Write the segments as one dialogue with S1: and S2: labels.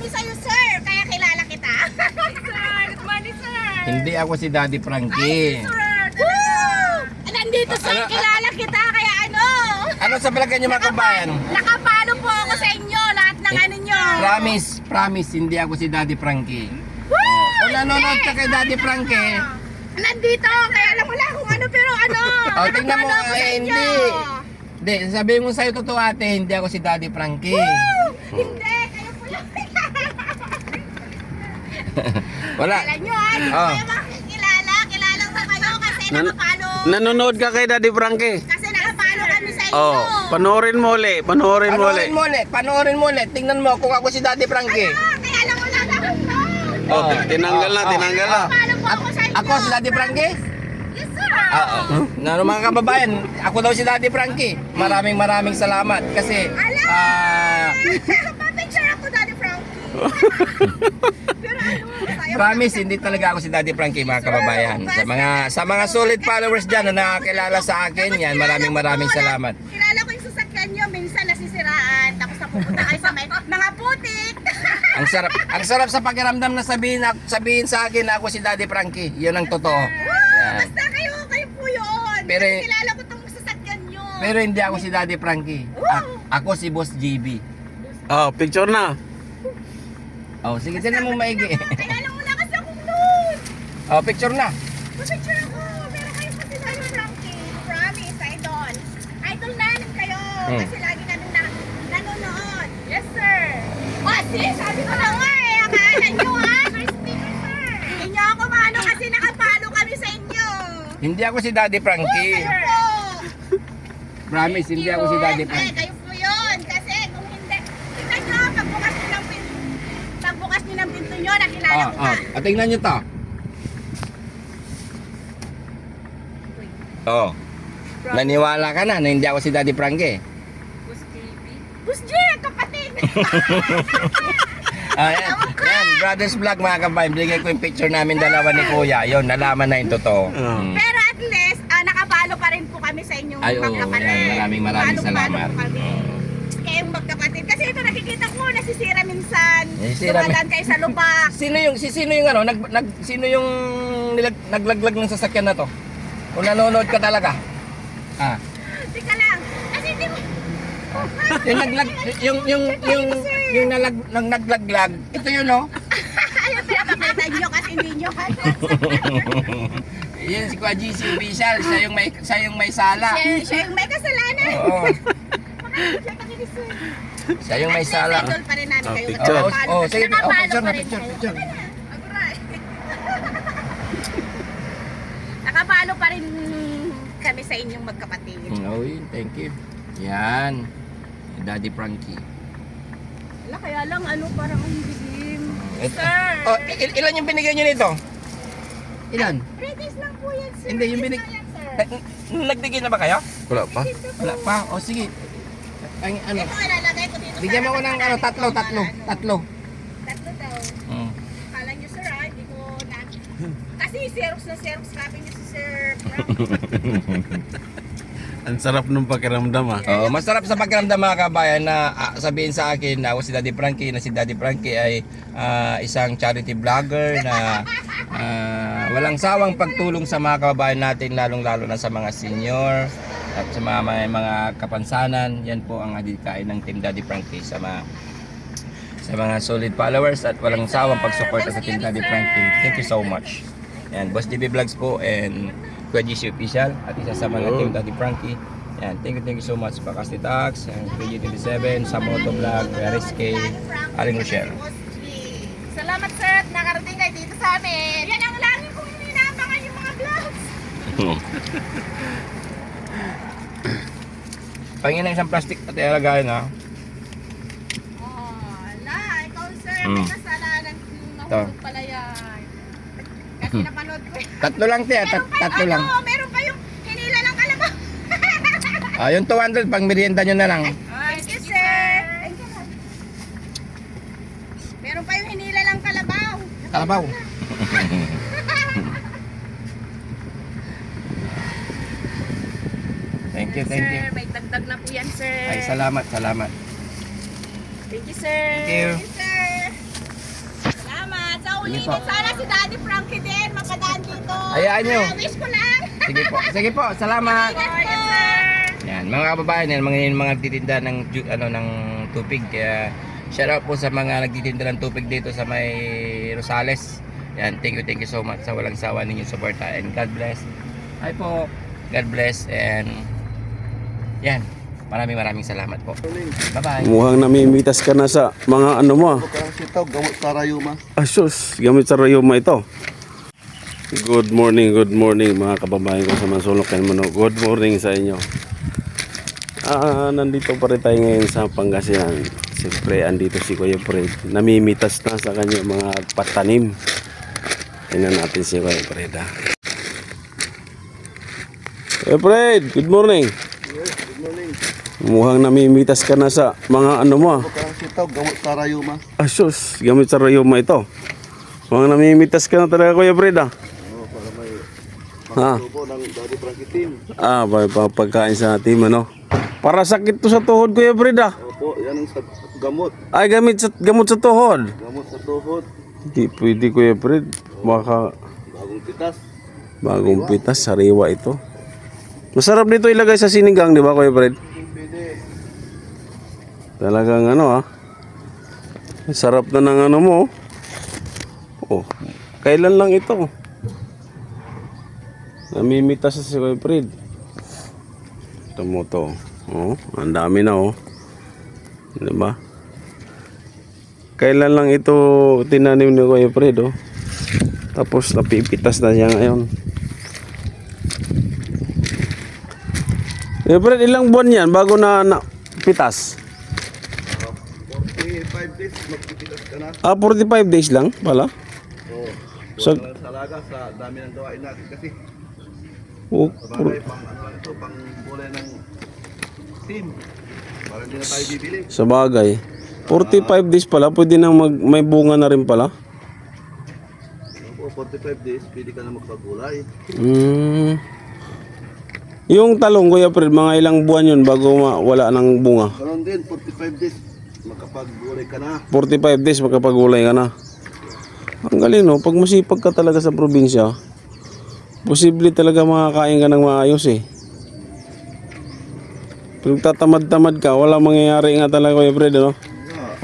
S1: kami sa'yo, sir. Kaya kilala kita. Sir, good morning, sir.
S2: Hindi ako si Daddy Frankie.
S1: Sir, woo! Nandito, sir.
S2: Ano-
S1: Kilala kita. Kaya ano?
S2: Ano sa vlog niyo mga kabayan?
S1: Nakapalo po ako sa inyo. Lahat ng ano nyo.
S2: Promise, hindi ako si Daddy Frankie.
S1: Woo!
S2: Kung nanonood ka kay Daddy Frankie,
S1: Nandito. Kaya alam mo lang kung ano. Pero ano?
S2: Oh, tingnan mo,
S1: nakapalo ako sa inyo.
S2: hindi, sabihin mo sa'yo totoo ate, hindi ako si Daddy Frankie.
S1: Hindi. Kayo po lang.
S2: Wala.
S1: Kailan nyo, hindi
S2: Oh.
S1: kayo makikilala. Kilala ko kayo kasi nakapalo.
S3: Nanonood ka kay Daddy Frankie?
S1: Kasi nakapalo kami sa inyo.
S3: Oh, panoorin mo uli, panoorin mo uli.
S2: Panoorin mo ulit. Tingnan mo kung ako si Daddy Frankie.
S1: Kaya alam mo lang ako to.
S3: Oh, tinanggal na, tinanggal na.
S1: Nakapalo po ako sa inyo.
S2: Ako si Daddy Frankie?
S1: Yes, sir.
S2: Na mga kababayan, ako daw si Daddy Frankie. Maraming salamat kasi
S1: Pa-picture ako, Daddy Frankie. Pero ano, sayang
S2: promise hindi talaga ako si Daddy Frankie mga kababayan. Sa mga solid followers diyan na nakakilala sa akin, yan maraming salamat.
S1: Kilala ko yung sasakyan nyo, minsan nasisiraan, tapos napupunta kayo sa mga putik.
S2: Ang sarap sa pakiramdam na sabihin sa akin na ako si Daddy Frankie. 'Yun ang totoo. Yan.
S1: Basta kayo po yun.
S2: Pero-
S1: Kasi kilala ko tong sasakyan nyo.
S2: Pero hindi ako si Daddy Frankie. Ako si Boss GB.
S3: Oh, picture na.
S2: Oh, sige tingnan mo maigi.
S1: Kilala mo na kasi akong noon.
S2: Oh, picture na.
S1: Pa-picture ako. Pero kayo po si Daddy Frankie. Promise, idol. Idol namin kayo. Kasi lagi kami nanonood. Yes, sir. Sabi ko na nga eh. Akala nyo ha. Hindi nyo ako maano kasi nakapalo kami sa inyo.
S2: Hindi ako si Daddy Frankie.
S1: Kayo po.
S2: Promise, hindi ako si Daddy Frankie.
S1: Kayo po yun. Kasi kung hindi, tingnan nyo, pagbukas nyo ng pinto nyo, nakilala ko ka.
S2: At tingnan nyo to. Oh. Naniwala ka na hindi ako si Daddy Frankie.
S1: Bus J, kapatid.
S2: Yan, Brothers Vlog mga kabayan. Bigay ko yung picture namin dalawa ni Kuya. Yun, nalaman na yung totoo.
S1: Pero at least, nakapalo pa rin po kami sa inyong
S2: Ay, oo,
S1: magkapatid.
S2: yan. Maraming salamat.
S1: Po kami. Kayong magkapatid. Kasi ito nakikita ko, nasisira minsan.
S2: Nasisira
S1: Dumadaan kayo sa lubak.
S2: Sino yung ano, sino yung naglaglag ng sasakyan na to? Kung nanonood ka talaga.
S1: Teka lang. Kasi hindi mo...
S2: Yung naglaglag. Ito yun, no?
S1: Ayaw pinapakita nyo kasi hindi nyo.
S2: Yan si Kuya GC official, siya yung may sala.
S1: Siya yung may kasalanan.
S2: Oo.
S1: Siya kami ni sir.
S2: Siya yung may sala.
S1: At least, idol pa rin namin kayo.
S3: picture.
S1: Nakapalo pa-
S2: Sige,
S1: nakapalo
S2: picture
S1: pa
S2: na,
S1: rin
S2: picture.
S1: kayo. Aguray. Nakapalo pa rin kami sa inyong magkapatid.
S2: Oh, thank you. Yan. Daddy Frankie.
S1: Wala, kaya lang ano, parang ang dilim.
S2: Ito.
S1: Sir!
S2: Oh, ilan yung binigay nyo nito? Ilan?
S1: 3 days lang po yan, sir.
S2: Hindi, yung
S1: Yes
S2: binig...
S1: na yan, sir.
S2: Nagtigil na ba kayo?
S3: Wala pa.
S2: Wala pa. O sige. Ang ano,
S1: Ito, ilalagay ko dito.
S2: bigyan mo
S1: sa
S2: ko ng
S1: harapan
S2: tatlo.
S1: namin.
S2: Tatlo.
S1: Tatlo daw.
S2: Mm.
S1: Kala nyo, sir, hindi ko na... Kasi Xerox na Xerox copy nyo si sir.
S3: Ang sarap nung pakiramdam ah.
S2: Oh, masarap sa pakiramdam mga kabayan na sabihin sa akin na ako si Daddy Frankie, na si Daddy Frankie ay isang charity vlogger na walang sawang pagtulong sa mga kababayan natin, lalong-lalo na sa mga senior at sa mga kapansanan. Yan po ang adikain ng Team Daddy Frankie sa mga solid followers at walang sawang pagsuporta sa Team Daddy Frankie. Thank you so much. Yan, Boss DB Vlogs po and Kuya GC Official at isa sa mga Team Daddy Frankie. Yan, thank you so much Pakasti Tax, PG27, Samoto Vlog, RSK, Aling Rochelle.
S1: Salamat, sir. Nakarating kayo dito sa amin. Yan ang lagi kong inaabangan yung mga vlogs.
S2: Pangin na isang plastic at ilagayin ha.
S1: Wala, ikaw, sir. May kasalanan kung nahulog pala yan. Kasi napanood ko yan.
S2: Tatlo lang tiya, tatlo lang.
S1: Meron pa yung hinila ng kalabaw.
S2: Yung 200 pang merienda nyo na lang.
S1: Thank you, sir. Meron pa yung hinila ng kalabaw.
S2: Kalabaw. Thank you.
S1: Sir, may dagdag na po yan, sir.
S2: Ay, salamat.
S1: Thank you, sir.
S2: Thank you.
S1: Thank you, sir. ulitin. Sana si Daddy Frankie din makadaan dito.
S2: Hayaan nyo.
S1: Wish ko lang.
S2: Sige po, salamat.
S1: Yes, sir.
S2: Yan, mga kababayan, yan, mga nagtitinda ng ng tubig. Kaya shout out po sa mga nagtitinda ng tubig dito sa may Rosales. Yan, thank you so much sa walang sawa ninyong suporta, and God bless. Hi po. God bless, and yan. Maraming salamat po. Bye-bye.
S3: Mukhang namimitas ka na sa mga ano mo.
S4: Sitaw, gamot sa rayuma.
S3: Asus, gamit sa rayuma ito. Good morning mga kababayan ko sa Mansulok and Mano. Good morning sa inyo. Nandito pa rin tayo ngayon sa Pangasinan. Siyempre, andito si Kuya Fred. Namimitas na sa kanya mga patanim. Tingnan natin si Kuya Fred. Kuya Fred, good morning.
S4: Yes, good morning.
S3: Mukhang namimitas ka na sa mga ano mo.
S4: Sitaw, gamot sa rayuma.
S3: Asus, gamit sa rayuma ito. Mukhang namimitas ka na talaga, Kuya Fred.
S4: Para may
S3: Ha?
S4: tubo ng Daddy Frankie team.
S3: Pagkain sa team, ano? Para sakit to sa tuhod, Kuya Fred.
S4: Opo, yan ang gamot.
S3: Ay, gamot sa tuhod.
S4: Gamot sa tuhod.
S3: Hindi pwede, Kuya Fred. Baka
S4: Bagong pitas.
S3: bagong pitas, sariwa ito. Masarap dito ilagay sa sinigang, di ba, Kuya Fred?
S4: Pwede.
S3: Talagang ano, Sarap na ng ano mo. Oh, kailan lang ito? Namimitas sa si Kuya Fred. Ito mo to. Oh, ang dami na, di ba? Kailan lang ito tinanim ni Kuya Fred, Tapos napipitas na siya ngayon. Kuya Fred, ilang buwan yan bago na pitas?
S4: 45 days, magpipitas ka na.
S3: 45 days lang pala.
S4: Oo.
S3: So-
S4: Wala lang sa laga sa dami ng gawain natin kasi.
S3: Oh,
S4: Sabagay, pang ano lang ito, pang kulay ng team. Para hindi na tayo bibili.
S3: sa bagay. 45 days pala, pwede na may bunga na rin pala.
S4: Opo, 45 days, pwede ka na magpagulay.
S3: Yung talong, Kuya Fred, mga ilang buwan yun bago wala ng bunga?
S4: Ganon din, 45 days, makapagulay ka na.
S3: 45 days makapagulay ka na. Ang galing, no? Pag masipag ka talaga sa probinsya, posible talaga makakain ka ng maayos, Pag tatamad-tamad ka, wala mangyayari nga talaga, Kuya Fred, no?
S4: Yeah.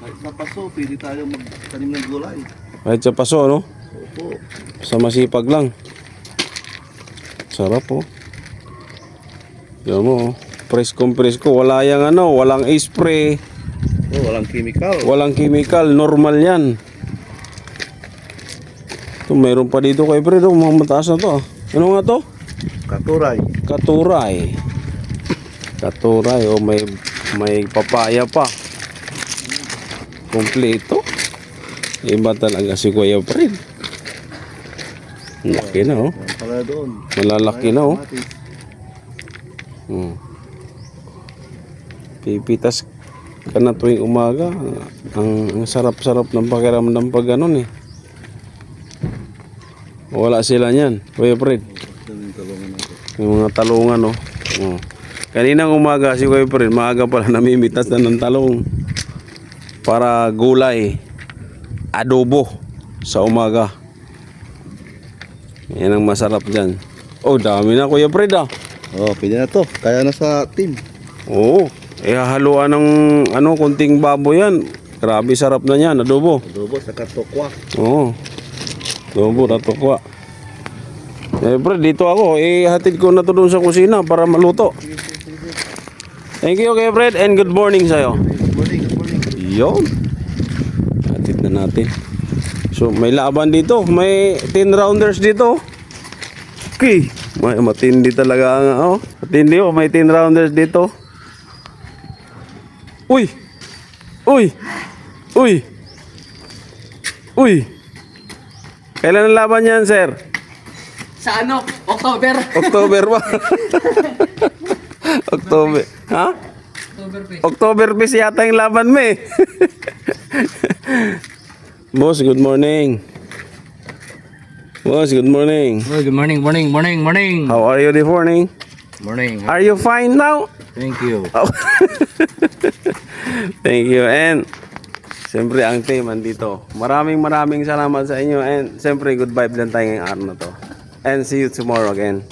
S4: Kahit sa paso, pwede tayo magtanim ng gulay.
S3: Kahit sa paso, no?
S4: Opo.
S3: Sa masipag lang. Sarap, Yan mo, presko. Wala yang ano, walang spray,
S4: Oh, walang chemical.
S3: walang chemical, normal yan. Ito, mayroon pa dito kay Fred, mga mataas na to. Ano nga to?
S4: Katuray.
S3: Katuray, may papaya pa. Kompleto. Iba talaga si Kuya Fred. Laki na,
S4: Pala doon.
S3: Malalaki na, Pipitas ka na tuwing umaga. Ang sarap-sarap ng pakiramdam pag ganun, Wala sila niyan, Kuya Fred. Yung mga talungan, Kaninang umaga si Kuya Fred, maaga pala namimitas na ng talong. Para gulay, adobo sa umaga. Yan ang masarap dyan. Oh, dami na, Kuya Fred,
S4: Oh, pwede na to. Kaya na sa team.
S3: Oo. Haluan ng konting baboy yan. Grabe sarap na yan, adobo.
S4: Adobo sa katokwa.
S3: Oo. Adobo na tukwa. Fred, dito ako. Hatid ko na to doon sa kusina para maluto. Thank you, Kuya Fred, and good morning sa'yo.
S4: Good morning.
S3: Yun. Hatid na natin. So, may laban dito. May 10 rounders dito. Okay. Matindi talaga nga, Matindi, may 10 rounders dito. Uy! Kailan ang laban yan, sir?
S5: Sa ano? October.
S3: October ba? October. Ha? October Fest yata yung laban mo, Boss, good morning. Boss, good morning.
S2: Oh, good morning.
S3: How are you this morning?
S2: Morning.
S3: Are you fine now?
S2: Thank you.
S3: Oh. Thank you. And Siyempre ang team andito. Maraming salamat sa inyo and siyempre good vibe lang tayo ngayong araw na to. And see you tomorrow again.